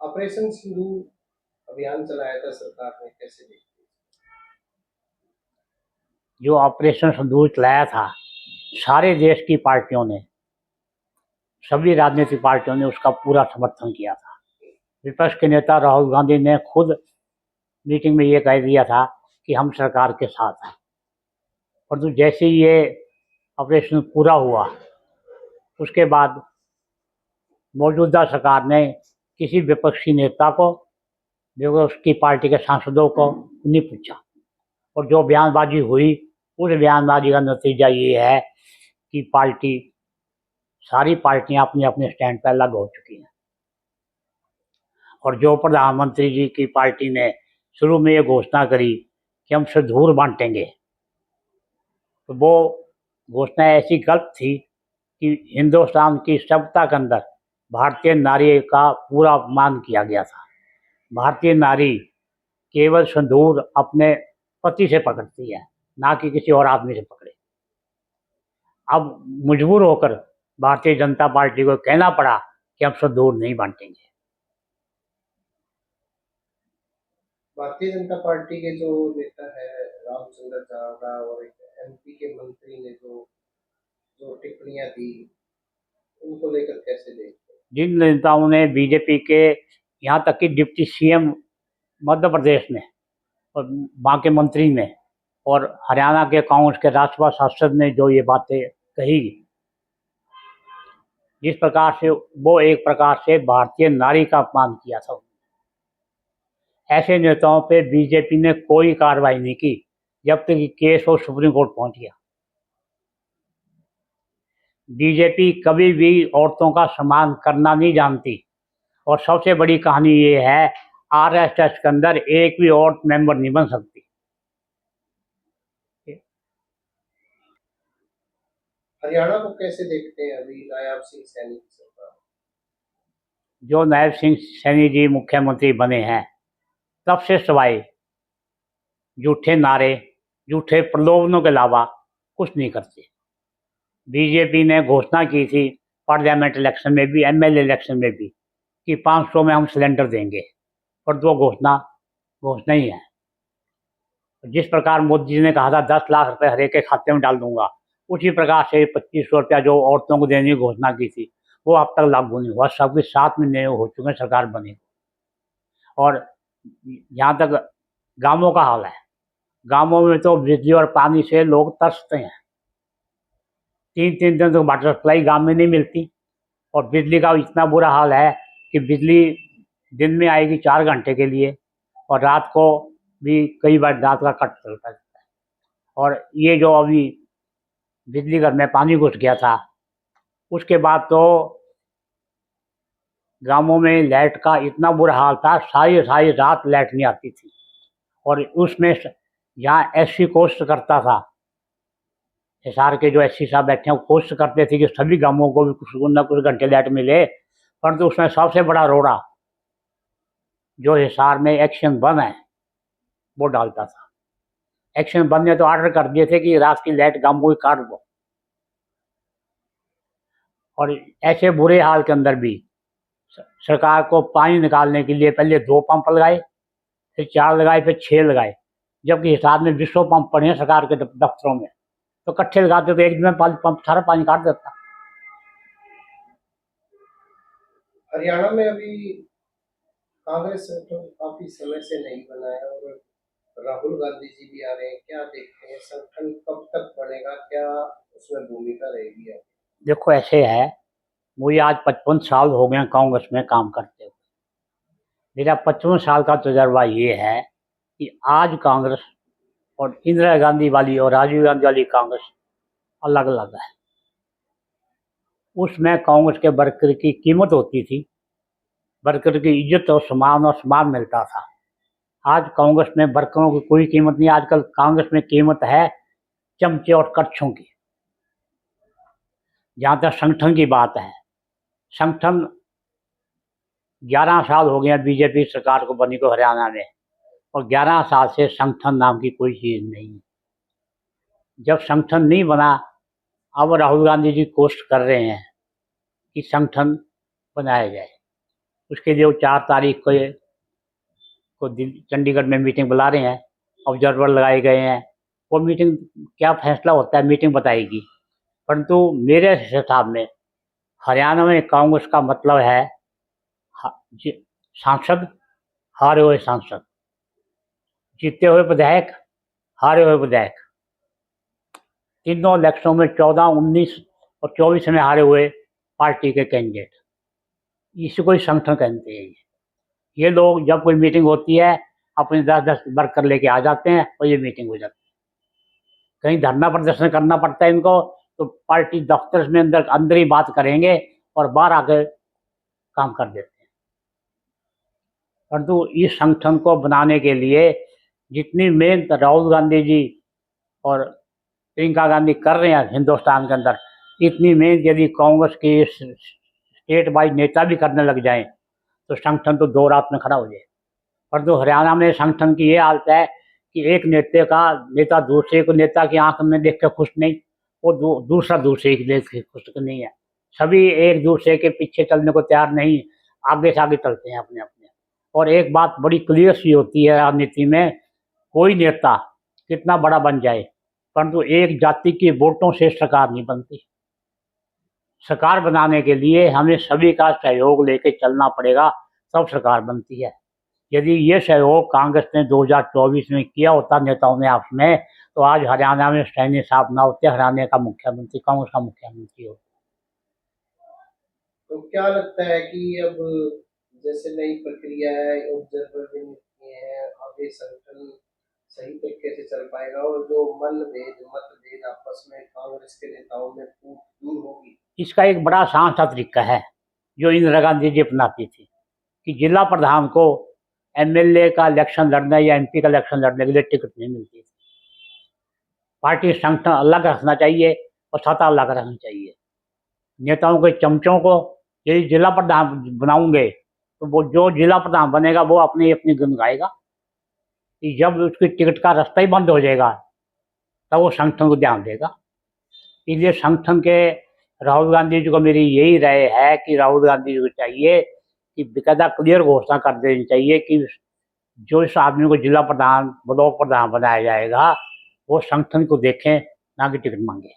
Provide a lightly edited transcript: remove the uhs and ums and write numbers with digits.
Operation Sindhu अभियान चलाया था सरकार ने, कैसे देखते हैं? जो ऑपरेशन सिंदूर चलाया था, सारे देश की पार्टियों ने, सभी राजनीतिक पार्टियों ने उसका पूरा समर्थन किया था। विपक्ष के नेता राहुल गांधी ने खुद मीटिंग में ये कह दिया था कि हम सरकार के साथ हैं। परंतु जैसे ही ये ऑपरेशन पूरा हुआ, उसके बाद मौजूदा सरकार ने किसी विपक्षी नेता को, विपक्ष की पार्टी के सांसदों को नहीं पूछा, और जो बयानबाजी हुई, उस बयानबाजी का नतीजा ये है कि सारी पार्टियां अपने अपने स्टैंड पर अलग हो चुकी हैं। और जो प्रधानमंत्री जी की पार्टी ने शुरू में ये घोषणा करी कि हम सिंदूर बांटेंगे, तो वो घोषणा ऐसी गलत थी कि हिंदुस्तान की सभ्यता के अंदर भारतीय नारी का पूरा अपमान किया गया था। भारतीय नारी केवल सिंदूर अपने पति से पकड़ती है, ना कि किसी और आदमी से पकड़े। अब मजबूर होकर भारतीय जनता पार्टी को कहना पड़ा कि हम सिंदूर नहीं बांटेंगे। भारतीय जनता पार्टी के जो नेता है रामचंद्र चावड़ा और एक एमपी के मंत्री ने जो जो टिप्पणियां दी, उनको लेकर कैसे देखते हैं? जिन नेताओं ने बीजेपी के, यहाँ तक कि डिप्टी सीएम मध्य प्रदेश ने और वहाँ के मंत्री ने और हरियाणा के कांग्रेस के राज्यसभा सांसद ने जो ये बातें कही, जिस प्रकार से वो एक प्रकार से भारतीय नारी का अपमान किया था, ऐसे नेताओं पे बीजेपी ने कोई कार्रवाई नहीं की जब तक कि केस वो सुप्रीम कोर्ट पहुंच गया। बीजेपी कभी भी औरतों का सम्मान करना नहीं जानती, और सबसे बड़ी कहानी ये है, आरएसएस के अंदर एक भी औरत मेंबर नहीं बन सकती। हरियाणा को कैसे देखते हैं अभी नायाब सिंह सैनी की सरकार? जो नायब सिंह सैनी जी मुख्यमंत्री बने हैं, तब से सवाई झूठे नारे, झूठे प्रलोभनों के अलावा कुछ नहीं करते। बीजेपी ने घोषणा की थी पार्लियामेंट इलेक्शन में भी, एमएलए इलेक्शन में भी, कि 500 में हम सिलेंडर देंगे, पर वो घोषणा ही है। जिस प्रकार मोदी जी ने कहा था 10 लाख रुपए हर एक के खाते में डाल दूंगा, उसी प्रकार से 2500 रुपया जो औरतों को देने की घोषणा की थी, वो अब तक लागू नहीं हुआ। सबके 7 महीने हो चुके हैं सरकार बनी। और जहाँ तक गांवों का हाल है, गांवों में तो बिजली और पानी से लोग तरसते हैं। 3-3 दिन तक वाटर सप्लाई गांव में नहीं मिलती, और बिजली का इतना बुरा हाल है कि बिजली दिन में आएगी 4 घंटे के लिए, और रात को भी कई बार रात का कट चलता है। और ये जो अभी बिजली घर में पानी घुस गया था, उसके बाद तो गांवों में लाइट का इतना बुरा हाल था, सारी सारी रात लाइट नहीं आती थी। और उसमें जहाँ एससी कोशिश करता था, हिसार के जो एससी साहब बैठे हैं, वो कोशिश करते थे कि सभी गांवों को भी कुछ न कुछ घंटे लाइट मिले, परंतु उसमें सबसे बड़ा रोड़ा जो हिसार में एक्शन 1 है, वो डालता था। एक्शन 1 ने तो ऑर्डर कर दिए थे कि रात की लाइट गांवों की काट दो। और ऐसे बुरे हाल के अंदर भी सरकार को पानी निकालने के लिए पहले 2 पंप लगाए, फिर 4 लगाए, फिर 6 लगाए, जबकि हिसार में 200 पंप पड़े हैं सरकार के दफ्तरों में। तो इकट्ठे लगाते तो एक दिन में पंप सारा पानी काट देता। हरियाणा में अभी कांग्रेस तो काफी समय से नहीं बना है और राहुल गांधी जी भी आ रहे हैं, क्या देखते हैं संगठन कब तक बनेगा, क्या उसमें भूमिका रहेगी? देखो ऐसे है, मुझे आज 55 साल हो गए कांग्रेस में काम करते हुए। मेरा 55 साल का तजर्बा ये है कि आज कांग्रेस और इंदिरा गांधी वाली और राजीव गांधी वाली कांग्रेस अलग अलग है। उसमें कांग्रेस के वर्कर की कीमत होती थी, वर्कर की इज्जत और सम्मान मिलता था। आज कांग्रेस में वर्करों की कोई कीमत नहीं। आजकल कांग्रेस में कीमत है चमचे और कच्छों की। जहाँ तक संगठन की बात है, संगठन 11 साल हो गए बीजेपी सरकार को बनी को हरियाणा में, और 11 साल से संगठन नाम की कोई चीज़ नहीं है। जब संगठन नहीं बना, अब राहुल गांधी जी कोशिश कर रहे हैं कि संगठन बनाया जाए। उसके लिए वो 4 तारीख को चंडीगढ़ में मीटिंग बुला रहे हैं, ऑब्जर्वर लगाए गए हैं। वो मीटिंग क्या फैसला होता है मीटिंग बताएगी। परंतु मेरे हिसाब में हरियाणा में कांग्रेस का मतलब है सांसद, हारे हुए सांसद, जीते हुए विधायक, हारे हुए विधायक। तीनों इलेक्शनों में 14, 19 और 24 में हारे हुए पार्टी के कैंडिडेट, इसी को ही संगठन कहते हैं। ये लोग जब कोई मीटिंग होती है अपने 10-10 वर्कर लेके आ जाते हैं और ये मीटिंग हो जाती है। कहीं धरना प्रदर्शन करना पड़ता है इनको तो पार्टी दफ्तर में अंदर ही बात करेंगे और बाहर आकर काम कर देते हैं। परंतु इस संगठन को बनाने के लिए जितनी मेहनत राहुल गांधी जी और प्रियंका गांधी कर रहे हैं हिंदुस्तान के अंदर, इतनी मेहनत यदि कांग्रेस के स्टेट वाइज नेता भी करने लग जाएं तो संगठन तो 2 रात में खड़ा हो जाए। परंतु हरियाणा में संगठन की ये हालत है कि एक नेता दूसरे को नेता की आंख में देख कर खुश नहीं, वो दूसरा दूसरे की देख के खुश नहीं है। सभी एक दूसरे के पीछे चलने को तैयार नहीं, आगे से आगे चलते हैं अपने अपने। और एक बात बड़ी क्लियर सी होती है राजनीति में, कोई नेता कितना बड़ा बन जाए परंतु एक जाति के वोटों से सरकार नहीं बनती। सरकार बनाने के लिए हमें सभी का सहयोग लेके चलना पड़ेगा, तब सरकार बनती है। यदि ये सहयोग कांग्रेस ने 2024 में किया होता नेताओं ने आपस में, तो आज हरियाणा में सैनी साहब ना होते, हरियाणा का मुख्यमंत्री कांग्रेस का मुख्यमंत्री होता। तो क्या लगता है कि अब जैसे नई प्रक्रिया है, ऑब्जर्वर भी नियुक्त है, आगे संगठन सही तरीके से चल पाएगा और जो मतभेद आपस में कांग्रेस के नेताओं में दूर होगी? इसका एक बड़ा आसान सा तरीका है जो इंदिरा गांधी जी अपनाती थी कि जिला प्रधान को एमएलए का इलेक्शन लड़ने या एमपी का इलेक्शन लड़ने के लिए टिकट नहीं मिलती थी। पार्टी संगठन अलग रखना चाहिए और सत्ता अलग रखनी चाहिए। नेताओं के चमचों को यदि जिला प्रधान बनाऊंगे तो वो जो जिला प्रधान बनेगा वो अपनी अपनी गुन गाएगा। कि जब उसकी टिकट का रास्ता ही बंद हो जाएगा तब वो संगठन को ध्यान देगा। इसलिए संगठन के राहुल गांधी जी को मेरी यही राय है कि राहुल गांधी जी को चाहिए कि बेकायदा क्लियर घोषणा कर देनी चाहिए कि जो इस आदमी को जिला प्रधान, ब्लॉक प्रधान बनाया जाएगा वो संगठन को देखें, ना कि टिकट मांगे।